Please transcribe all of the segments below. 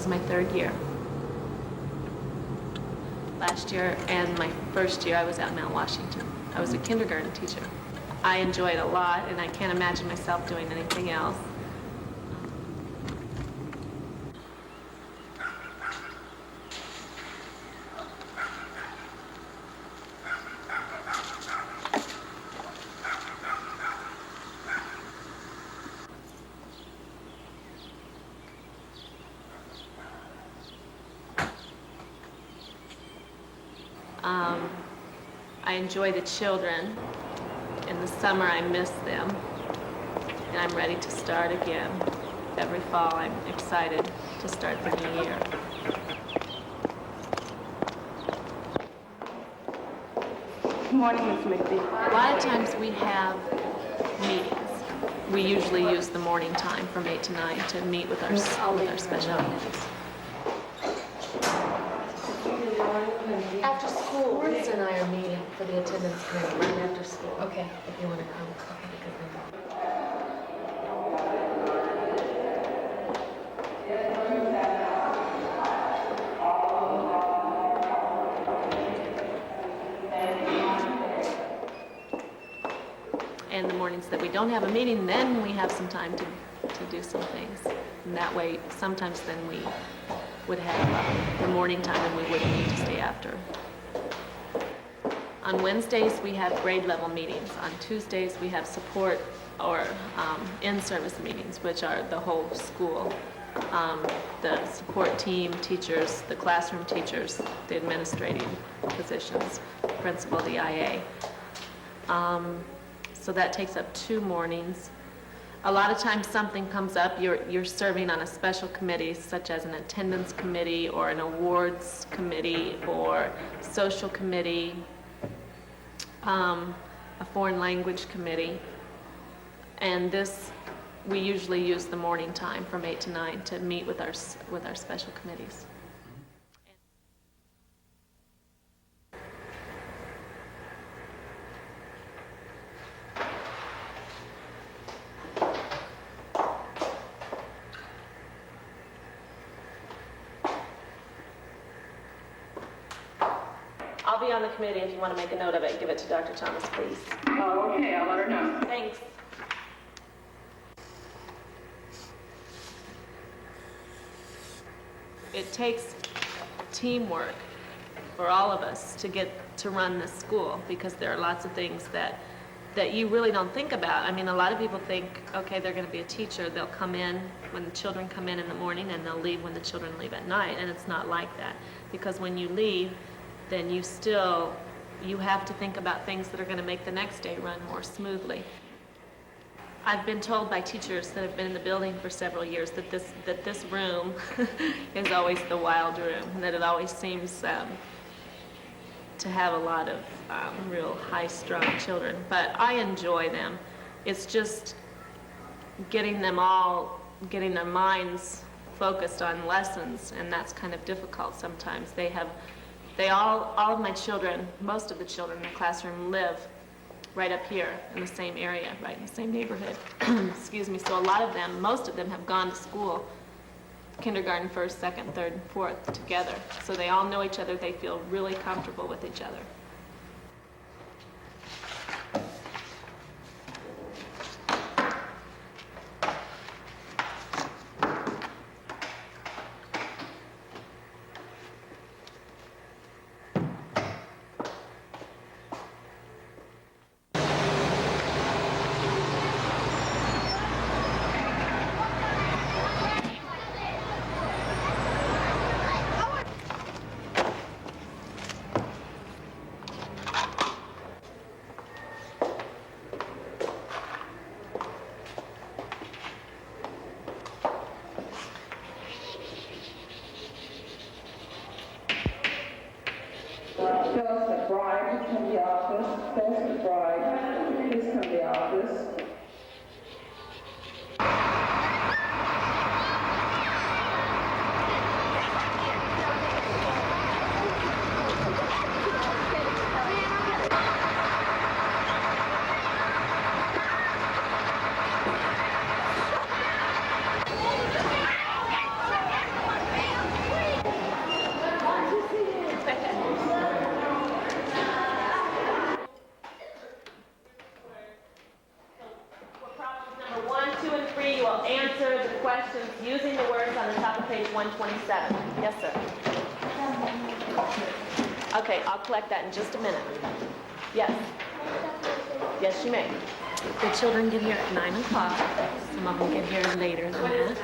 is my third year. Last year and my first year I was at Mount Washington. I was a kindergarten teacher. I enjoy it a lot, and I can't imagine myself doing anything else. I enjoy the children. In the summer, I miss them, and I'm ready to start again. Every fall, I'm excited to start the new year. Good morning, Ms. McPhee. A lot of times we have meetings. We usually use the morning time from 8 to 9 to meet with our special committees. After school, Liz and I are meeting for the attendance committee right after school. Okay, if you want to come. And the mornings that we don't have a meeting, then we have some time to do some things. And that way, sometimes then we would have the morning time and we wouldn't need to stay after. On Wednesdays, we have grade level meetings. On Tuesdays, we have support or in-service meetings, which are the whole school. The support team, teachers, the classroom teachers, the administrative positions, principal, the IA. So that takes up 2 mornings. A lot of times something comes up, you're serving on a special committee, such as an attendance committee or an awards committee or social committee, a foreign language committee. And this, we usually use the morning time from 8 to 9 to meet with our special committees. I'll be on the committee if you want to make a note of it. Give it to Dr. Thomas, please. Oh, okay, I'll let her know. Thanks. It takes teamwork for all of us to get to run this school, because there are lots of things that you really don't think about. I mean, a lot of people think, okay, they're going to be a teacher. They'll come in when the children come in the morning, and they'll leave when the children leave at night. And it's not like that, because when you leave, then you have to think about things that are going to make the next day run more smoothly. I've been told by teachers that have been in the building for several years that this room is always the wild room, and that it always seems to have a lot of real high-strung children. But I enjoy them. It's just getting their minds focused on lessons, and that's kind of difficult sometimes. All of my children, most of the children in the classroom live right up here in the same area, right in the same neighborhood. Excuse me. So a lot of them, most of them have gone to school, kindergarten, first, second, third, and fourth together. So they all know each other. They feel really comfortable with each other. Phyllis McBride, please come to the office. Phyllis McBride, please come to the office. using the words on the top of page 127. Yes, sir. Okay, I'll collect that in just a minute. Yes. Yes, you may. The children get here at 9 o'clock. Some of them get here later than that.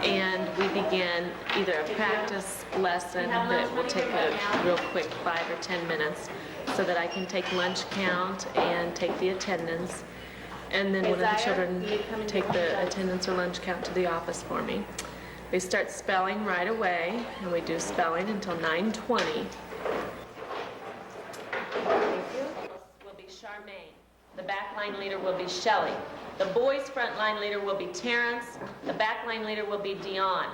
And we begin either a practice lesson that will take a real quick 5 or 10 minutes so that I can take lunch count and take the attendance. And then one of the children take the attendance or lunch count to the office for me. We start spelling right away, and we do spelling until 9:20. Will be Charmaine. The back line leader will be Shelley. The boys' front line leader will be Terrence. The back line leader will be Dion.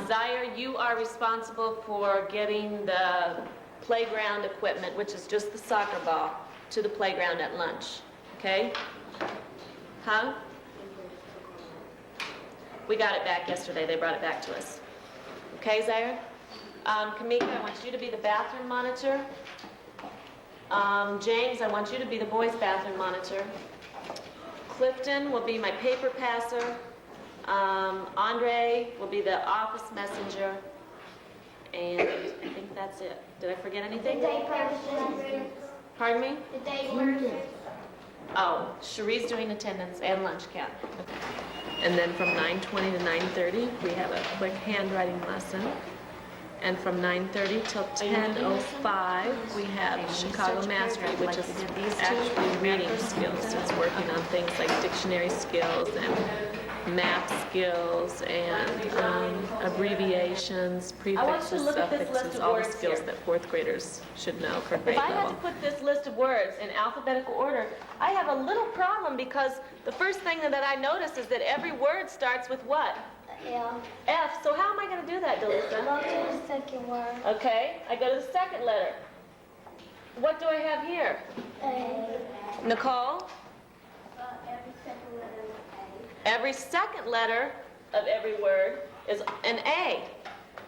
Zaire, you are responsible for getting the playground equipment, which is just the soccer ball, to the playground at lunch. Okay? Huh? We got it back yesterday. They brought it back to us. Okay, Zaire? Kamika, I want you to be the bathroom monitor. James, I want you to be the boys' bathroom monitor. Clifton will be my paper passer. Andre will be the office messenger. And I think that's it. Did I forget anything? The day person. Pardon me? The day person. Oh, Cherie's doing attendance and lunch count. And then from 9:20 to 9:30, we have a quick handwriting lesson. And from 9:30 till 10:05, we have Chicago Mastery, which is actually reading skills. So it's working on things like dictionary skills and math skills and abbreviations, prefixes, suffixes, all the skills that fourth graders should know for grade If I had level. to put this list of words in alphabetical order, I have a little problem because the first thing that I notice is that every word starts with what? Yeah. F. So how am I going to do that, Delisa? Go to the second word. Okay, I go to the second letter. What do I have here? A. Nicole? Every second letter is A. Every second letter of every word is an A.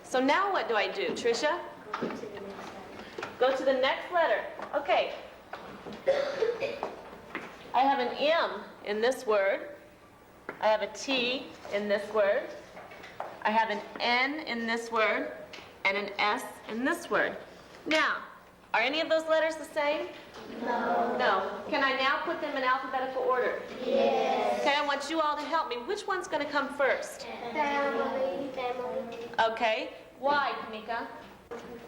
So now what do I do, Tricia? Go to the next letter. Go to the next letter. Okay. I have an M in this word. I have a T in this word. I have an N in this word and an S in this word. Now, are any of those letters the same? No. No. Can I now put them in alphabetical order? Yes. Okay, I want you all to help me. Which one's going to come first? Family. Family. Okay. Why, Kamika?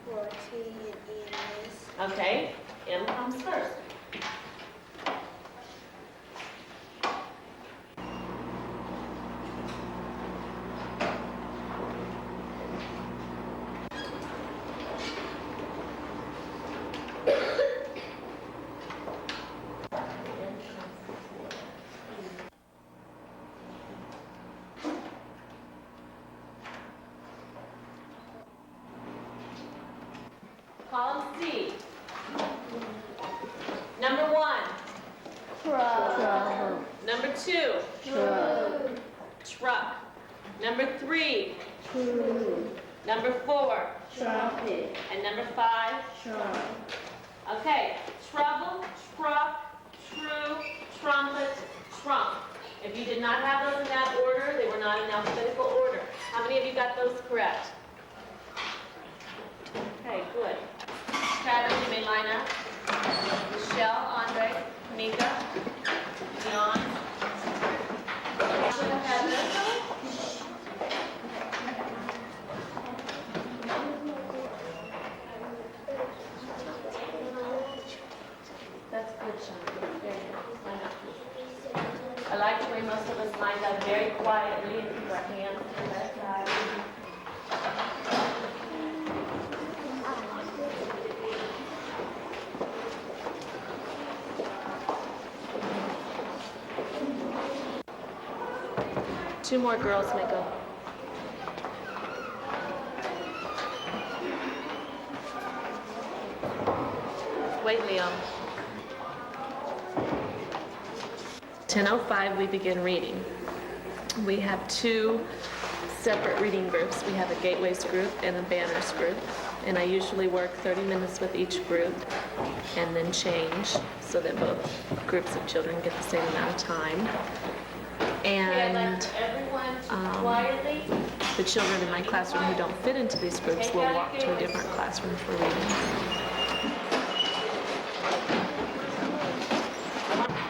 For T and N is. Okay. M comes first. Column C. Number 1. Trouble. Number 2. True. Truck. Number 3. True. Number 4. Trumpet. And number 5. Trump. Okay. Trouble, truck, true, trumpet, trump. If you did not have those in that order, they were not in alphabetical order. How many of you got those correct? Okay, good. Travis, you may line up. Michelle, Andre, Kamika, Dion. Heather. That's good, Sean. Very good. Line up. I like the way most of us lined up very quietly and keep our hands to that side. Two more girls may go. Wait, Leo. 10:05, we begin reading. We have two separate reading groups. We have a Gateways group and a Banners group. And I usually work 30 minutes with each group and then change so that both groups of children get the same amount of time. And everyone um, quietly. the children in my classroom who don't fit into these groups will walk to a different classroom for reading.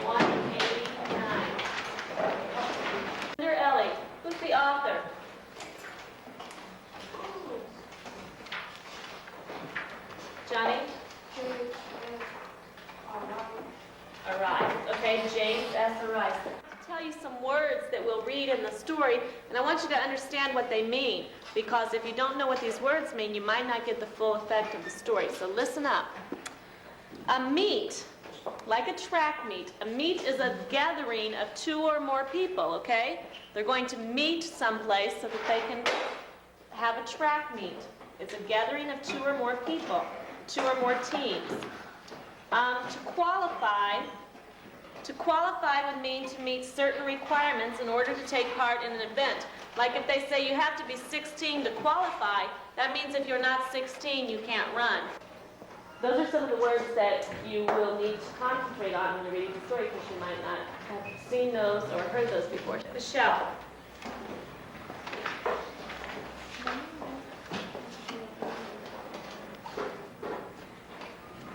189. Under Ellie, who's the author? Johnny? Arise. Okay, James S. Arise. I'll tell you some words that we'll read in the story, and I want you to understand what they mean, because if you don't know what these words mean, you might not get the full effect of the story. So listen up. A meet, like a track meet, a meet is a gathering of 2 or more people, okay? They're going to meet someplace so that they can have a track meet. It's a gathering of 2 or more people, 2 or more teams. To qualify would mean to meet certain requirements in order to take part in an event. Like if they say you have to be 16 to qualify, that means if you're not 16, you can't run. Those are some of the words that you will need to concentrate on when you're reading the story, because you might not have seen those or heard those before. Michelle.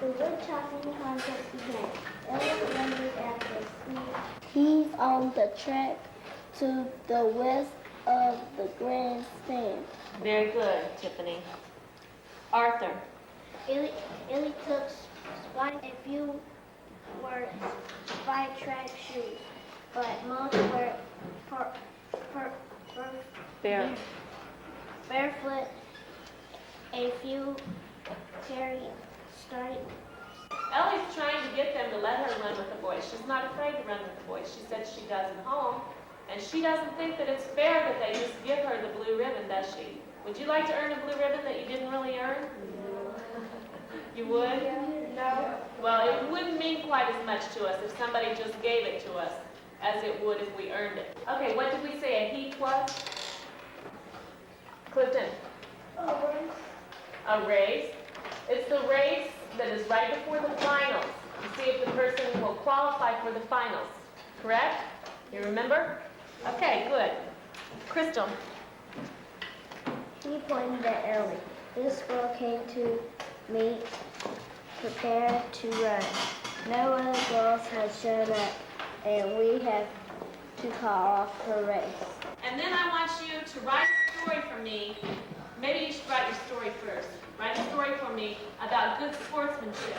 The wood chopping contest began. Elliot wondered at the he's on the track to the west of the grandstand. Very good, Tiffany. Arthur. Ellie took a few were spy track shoes, but most were barefoot. A few carried started. Ellie's trying to get them to let her run with the boys. She's not afraid to run with the boys. She said she does at home, and she doesn't think that it's fair that they just give her the blue ribbon, does she? Would you like to earn a blue ribbon that you didn't really earn? You would? No. Well, it wouldn't mean quite as much to us if somebody just gave it to us as it would if we earned it. Okay, what did we say a heat was? Clifton. A race. It's the race that is right before the finals to see if the person will qualify for the finals. Correct? You remember? Okay, good. Crystal. He pointed at Ellie. This girl came to meet, prepared to run. No other girls had shown up, and we have to call off her race. And then I want you to write a story for me. Maybe you should write your story first. Write a story for me about good sportsmanship.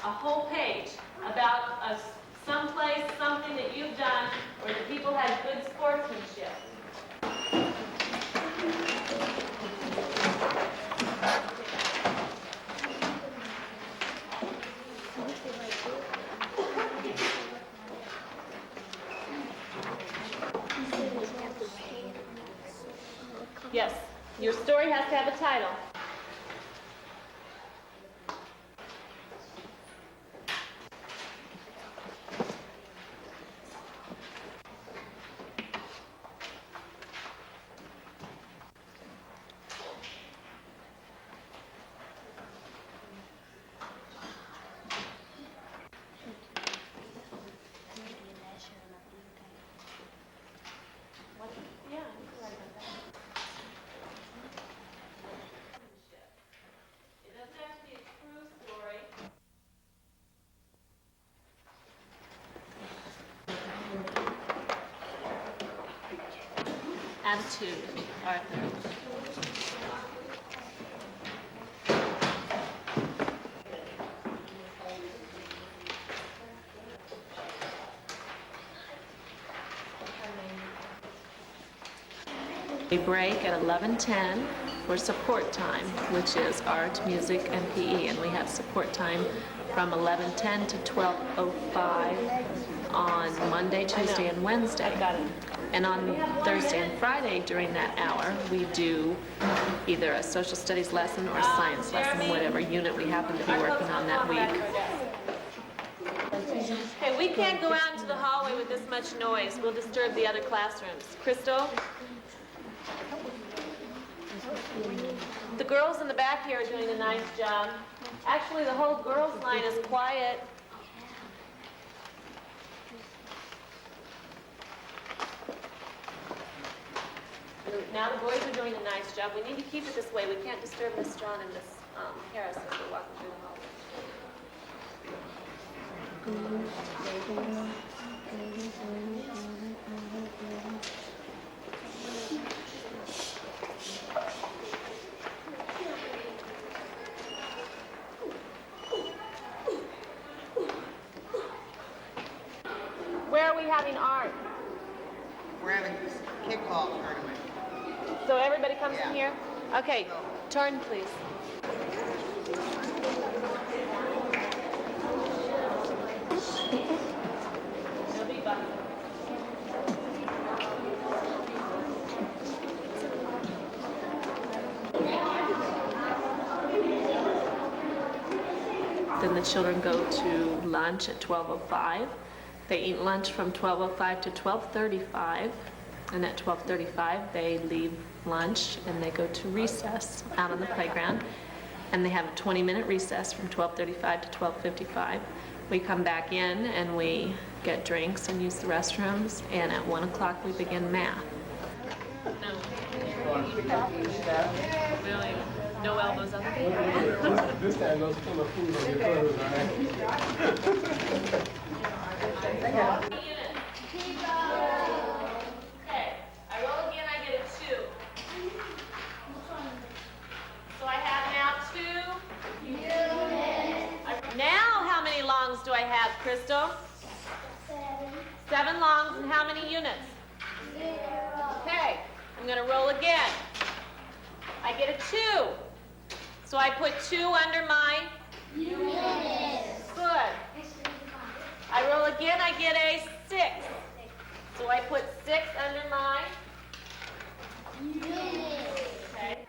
A whole page about someplace, something that you've done where the people had good sportsmanship. Yes, your story has to have a title. Yeah, you can write about that. It doesn't have to be a true story. Attitude, Arthur. We break at 11:10 for support time, which is art, music, and PE, and we have support time from 11:10 to 12:05 on Monday, Tuesday, and Wednesday. And on Thursday and Friday during that hour, we do either a social studies lesson or a science lesson, whatever unit we happen to be working on that week. Okay, we can't go out into the hallway with this much noise. We'll disturb the other classrooms. Crystal? The girls in the back here are doing a nice job. Actually, the whole girls' line is quiet. Now the boys are doing a nice job. We need to keep it this way. We can't disturb Miss Strong and Miss Harris as we're walking through the hall. Where are we having art? We're having this kickball tournament. So everybody comes in Yeah. here? Okay, turn please. No big buttons. Then the children go to lunch at 12:05. They eat lunch from 12:05 to 12:35, and at 12:35 they leave lunch and they go to recess out on the playground, and they have a 20-minute recess from 12:35 to 12:55. We come back in and we get drinks and use the restrooms, and at 1 o'clock we begin math. No. Really? No elbows on the table? This time, those full of food on your clothes, all right? Okay, I roll again, I get a 2. So I have now 2 units. Now how many longs do I have, Crystal? 7 longs and how many units? 0. Okay, I'm gonna roll again. I get a 2. So I put 2 under my units. Good. I roll again, I get a 6. So I put 6 under my units. Okay.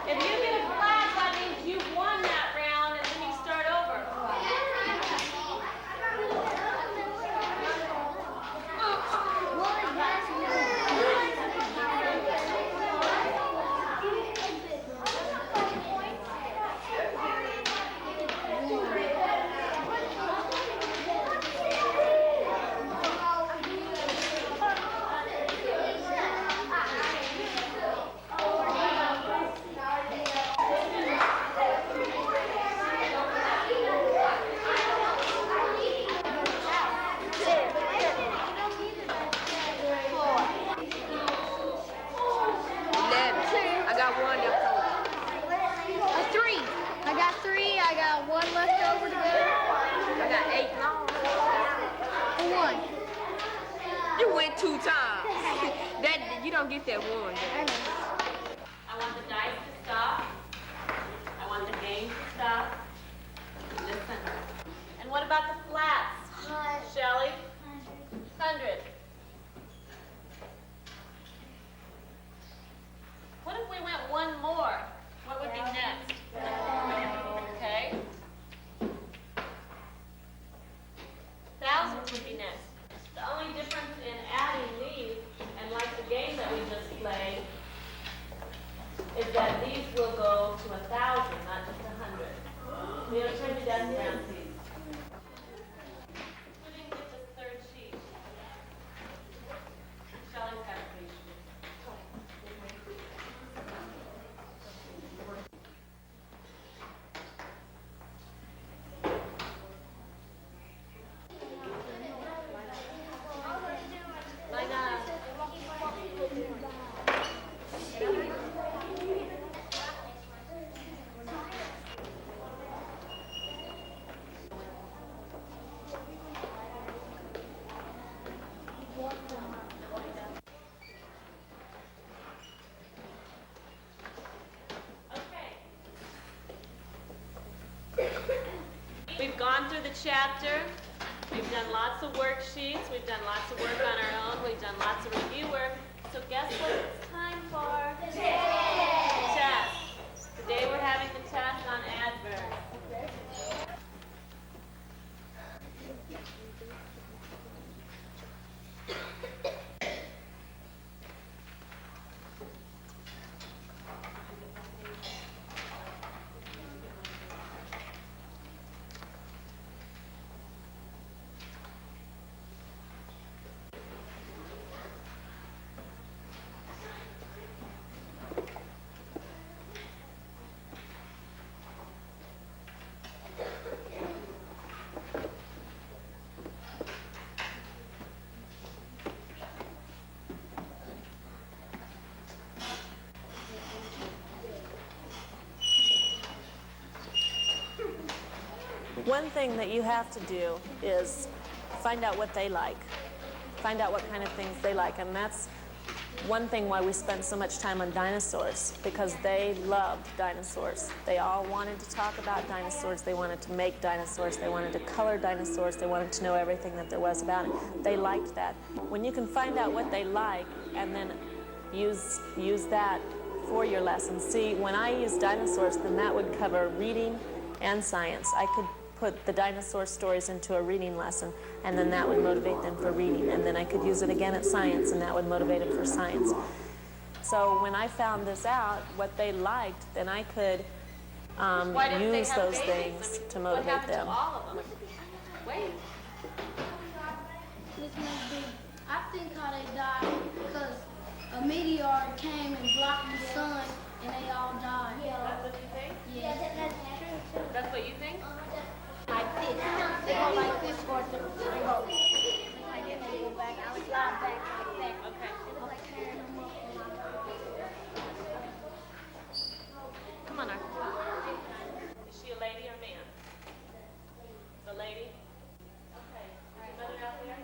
If you get a flag, that means you've won that round, and then you start over. I got 1 left over. 3. I got 3. I got 1 left over to go. I got 8 long. 1. You went 2 times. That you don't get that 1. I want the dice to stop. I want the game to stop. Listen. And what about the flats? Shelley? 100. What if we went 1 more? What would be next? Okay. Thousands would be next. The only difference in adding these, and like the game that we just played, is that these will go to 1,000, not just 100. We have turned the desk around, please. Who didn't get this 3rd sheet? Shelley's got a 3 sheet. Line up. We've gone through the chapter. We've done lots of worksheets, we've done lots of work on our own, we've done lots of review work. So guess what it's time for? The test. Today we're having the test on adverbs. One thing that you have to do is find out what they like. Find out what kind of things they like. And that's one thing why we spent so much time on dinosaurs, because they loved dinosaurs. They all wanted to talk about dinosaurs. They wanted to make dinosaurs. They wanted to color dinosaurs. They wanted to know everything that there was about it. They liked that. When you can find out what they like and then use that for your lesson. See, when I used dinosaurs, then that would cover reading and science. I could put the dinosaur stories into a reading lesson, and then that would motivate them for reading. And then I could use it again at science, and that would motivate them for science. So when I found this out, what they liked, then I could use those things to motivate them. All of them. Wait. I think how they died because a meteor came and blocked the sun, and they all died. That's what you think? Yeah. That's what you think? Like this. They go like this for the they go like this, they go back, I would slide back like that. Okay. They go like carrying them up. Come on, Arthur. Is she a lady or man? The lady? Okay. Is your mother out there?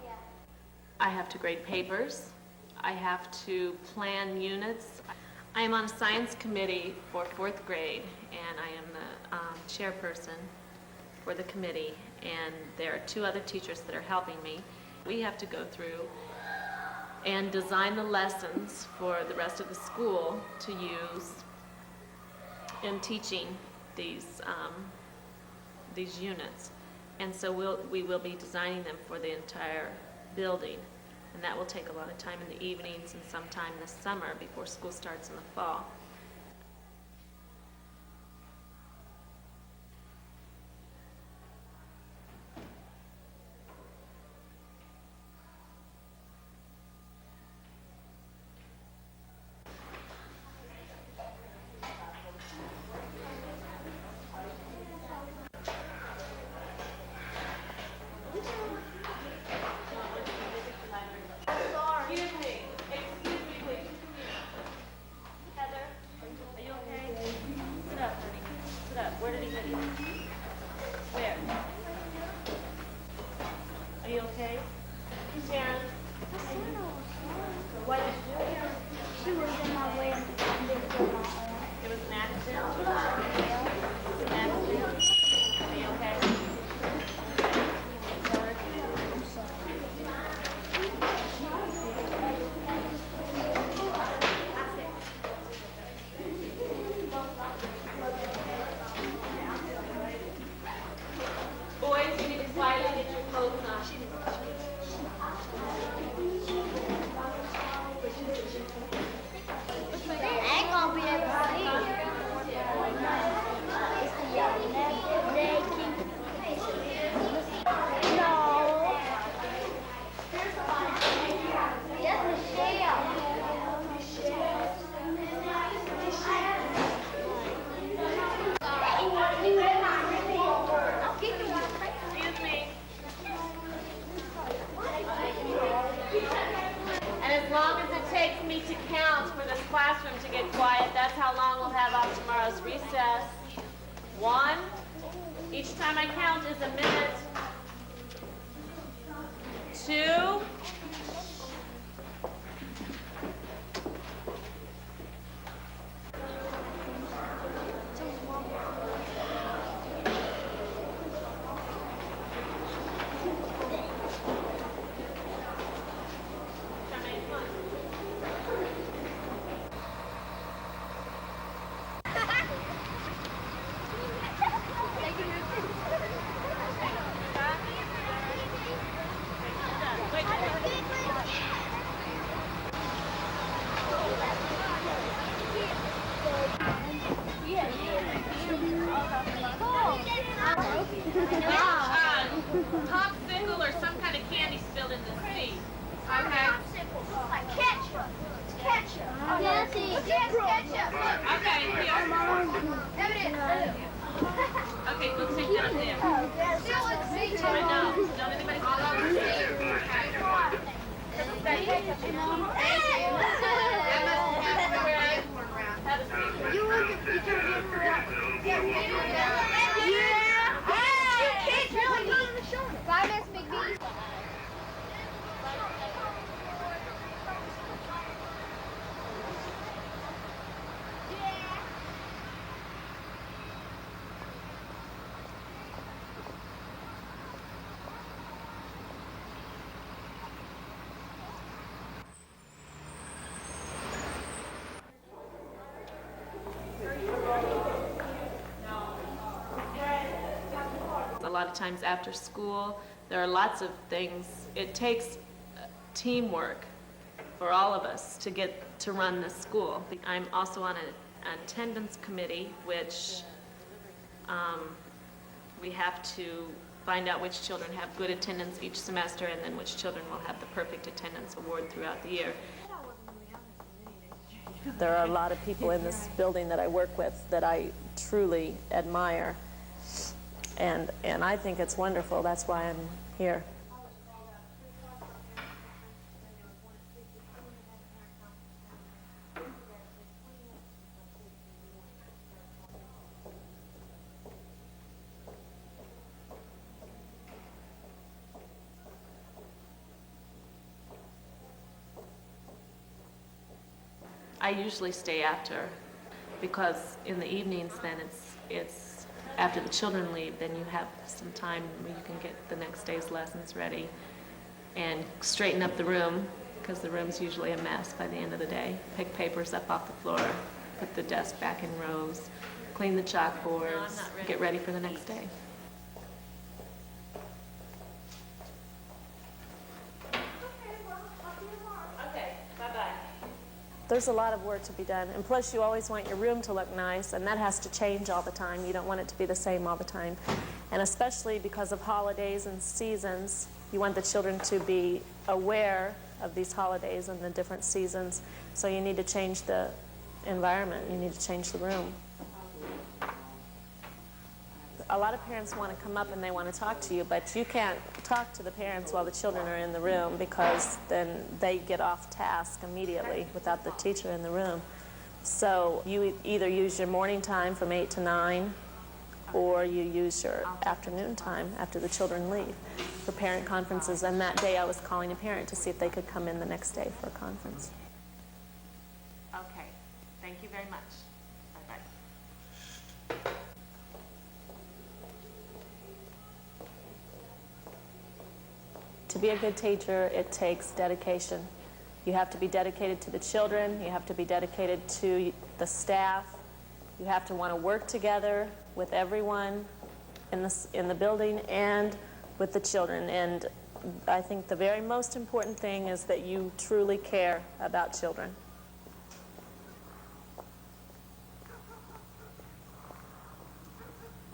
Yeah. I have to grade papers. I have to plan units. I am on a science committee for 4th grade, and I am the chairperson for the committee, and there are 2 other teachers that are helping me. We have to go through and design the lessons for the rest of the school to use in teaching these units. And so we will be designing them for the entire building. And that will take a lot of time in the evenings and sometime this summer before school starts in the fall. Classroom to get quiet. That's how long we'll have off tomorrow's recess. 1. Each time I count is a minute. 2. Popsicle or some kind of candy spilled in the seat. Okay. Like ketchup. It's ketchup. Yes, ketchup. Okay, here. There it is. Okay, we'll take that up there. Still in the seat. Right now, don't anybody All over the seat. Thank you. That must have have a seat. You look at you turn you kids really need the shoulder. Bye, Miss McBee. A lot of times after school, there are lots of things. It takes teamwork for all of us to get to run this school. I'm also on an attendance committee, which we have to find out which children have good attendance each semester and then which children will have the perfect attendance award throughout the year. There are a lot of people in this building that I work with that I truly admire. And I think it's wonderful. That's why I'm here. I usually stay after, because in the evenings then it's after the children leave, then you have some time where you can get the next day's lessons ready and straighten up the room, because the room's usually a mess by the end of the day. Pick papers up off the floor, put the desk back in rows, clean the chalkboards, get ready for the next day. There's a lot of work to be done, and plus you always want your room to look nice, and that has to change all the time. You don't want it to be the same all the time. And especially because of holidays and seasons, you want the children to be aware of these holidays and the different seasons, so you need to change the environment, you need to change the room. A lot of parents want to come up and they want to talk to you, but you can't talk to the parents while the children are in the room, because then they get off task immediately without the teacher in the room. So you either use your morning time from 8 to 9, or you use your afternoon time after the children leave for parent conferences. And that day I was calling a parent to see if they could come in the next day for a conference. Okay, thank you very much. Bye-bye. To be a good teacher, it takes dedication. You have to be dedicated to the children, you have to be dedicated to the staff, you have to want to work together with everyone in the building and with the children. And I think the very most important thing is that you truly care about children.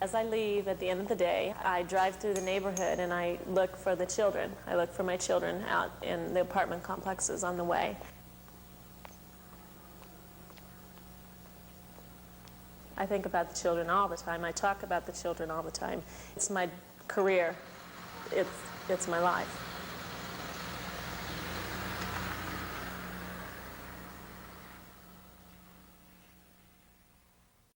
As I leave at the end of the day, I drive through the neighborhood and I look for the children. I look for my children out in the apartment complexes on the way. I think about the children all the time. I talk about the children all the time. It's my career. It's my life.